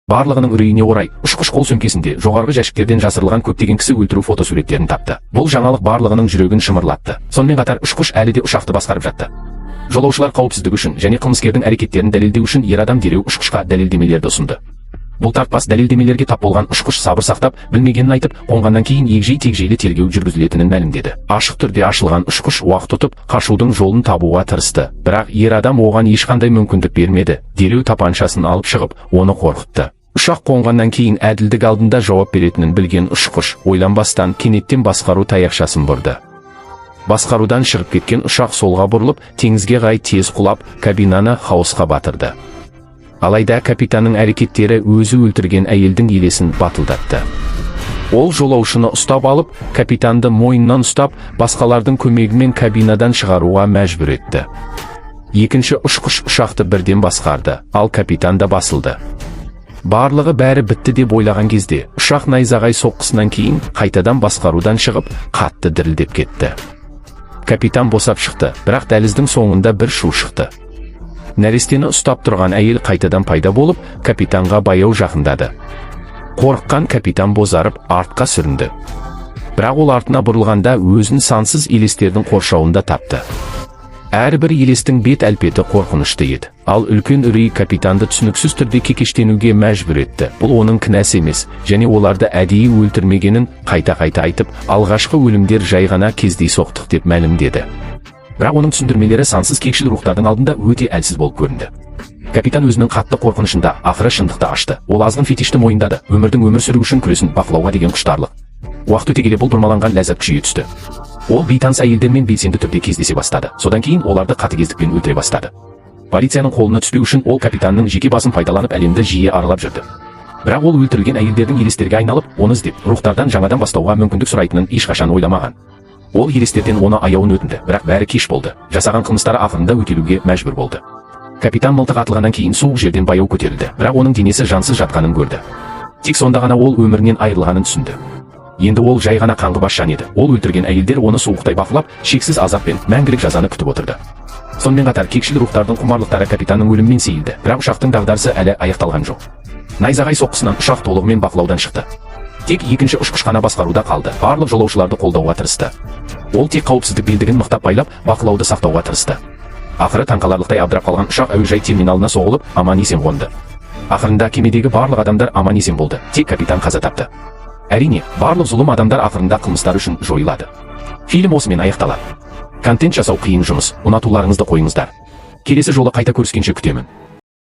Барлығының үрейіне орай, ұшқыш қол сөмкесінде жоғарғы жәшіктерден жасырылған көптеген кісі өлтіру фотосуреттерін тапты. Бұл жаңалық барлығының жүрегін шымырлатты. Сонымен қатар ұшқыш әлі де ұшақты басқарып жатты. Жолаушылар қауіпсіздігі үшін және қылмыскердің әрекеттерін дәлелдеу үшін ер адам дереу ұшқышқа дәлелдемелерді ұсынды. Бұл тартпас дәлелдемелерге тап болған ұшқыш сабыр сақтап, білмегенін айтып, қонғаннан кейін егжей-тегжейлі тергеу жүргізілетінін мәлімдеді. Ашық түрде ашылған ұшқыш уақыт тұтып, қашудың жолын табуға тырысты. Бірақ ер адам оған ешқандай мүмкіндік бермеді. Дереу тапаншасын алып шығып, оны қорқытты. Ұшақ қонғаннан кейін әділдік алдында жауап беретінін білген ұшқыш ойланбастан кенеттен басқару таяқшасын бұрды. Басқарудан шығып кеткен ұшақ солға бұрылып, теңізге қарай тез құлап, кабинаны хаосқа батырды. Алайда капитанның әрекеттері өзі өлтірген әйелдің елесін батылдатты. Ол жолаушыны ұстап алып, капитанды мойнынан ұстап, басқалардың көмегімен кабинадан шығаруға мәжбүр етті. Екінші ұшқыш ұшақты бірден басқарды, ал капитан да басылды. Барлығы бәрі бітті деп ойлаған кезде, ұшақ найзағай соққысынан кейін қайтадан басқарудан шығып, қатты дірілдеп кетті. Капитан босап шықты, бірақ дәліздің соңында бір шу шықты. Нәрестені ұстап тұрған әйел қайтадан пайда болып, капитанға баяу жақындады. Қорыққан капитан бозарып, артқа сүрінді. Бірақ ол артына бұрылғанда өзін сансыз елестердің қоршауында тапты. Әрбір елестің бет әлпеті қорқынышты еді. Ал үлкен үрей капитанды түсініксіз түрде кекештенуге мәжбүр етті. Бұл оның кінәсі емес, және оларды әдейі өлтірмегенін қайта-қайта айтып, алғашқы өлімдер жай ғана кездейсоқтық деп мәлімдеді. Бірақ оның түсіндірмелері сансыз кекшіл рухтардың алдында өте әлсіз болып көрінді. Капитан өзінің қатты қорқынышында ақыры шындықты ашты. Ол азғын фетишті мойындады, өмір сүру үшін күресін бақылауға деген құштарлық. Уақыт өте келе бұл бұрмаланған ләззат күшейе түсті. Ол бейтаныс әйелдермен белсенді түрде кездесе бастады. Содан кейін оларды қатыгездікпен өлтіре бастады. Полицияның қолына түспеу үшін ол капитанның жеке басын пайдаланып әлемді жиі аралап жүрді. Бірақ ол өлтірілген әйелдердің елестерге айналып, оны іздеп, рухтардан жаңадан бастауға мүмкіндік сұрайтынын ешқашан ойламаған. Ол елестерден оны аяуын өтінді, бірақ бәрі кеш болды. Жасаған қылмыстары ақырында өтелуге мәжбүр болды. Капитан мылтық атылғаннан кейін суық жерден баяу көтерілді, бірақ оның денесі жансыз жатқанын көрді. Тек сонда ғана ол өмірінен айырылғанын түсінді. Енді ол жай ғана қаңғыбас жан еді. Ол өлтірген әйелдер оны суықтай бақылап, шексіз азаппен мәңгілік жазаны күтіп отырды. Сонымен қатар кекшіл рухтардың құмарлықтары капитанның өлімімен сейілді, бірақ ұшақтың дағдарысы әлі аяқталған жоқ. Найзағай соққысынан ұшақ толығымен бақылаудан шықты. Тек екінші ұшқыш қана басқаруда қалды. Барлық жолаушыларды қолдауға тырысты. Ол тек қауіпсіздік белдігін мықтап байлап, бақылауды сақтауға тырысты. Ақыры таңқаларлықтай абдырап қалған ұшақ әуежай терминалына соғылып, аман-есен қонды. Ақырында кемедегі барлық адамдар аман-есен болды, тек капитан қаза тапты. Әрине, барлық зұлым адамдар ақырында қылмыстар үшін жойылады. Фильм осымен аяқталады. Контент жасау қиын жұмыс, ұнатуларыңызды қойыңыздар. Келесі жолы қайта көріскенше күтемін.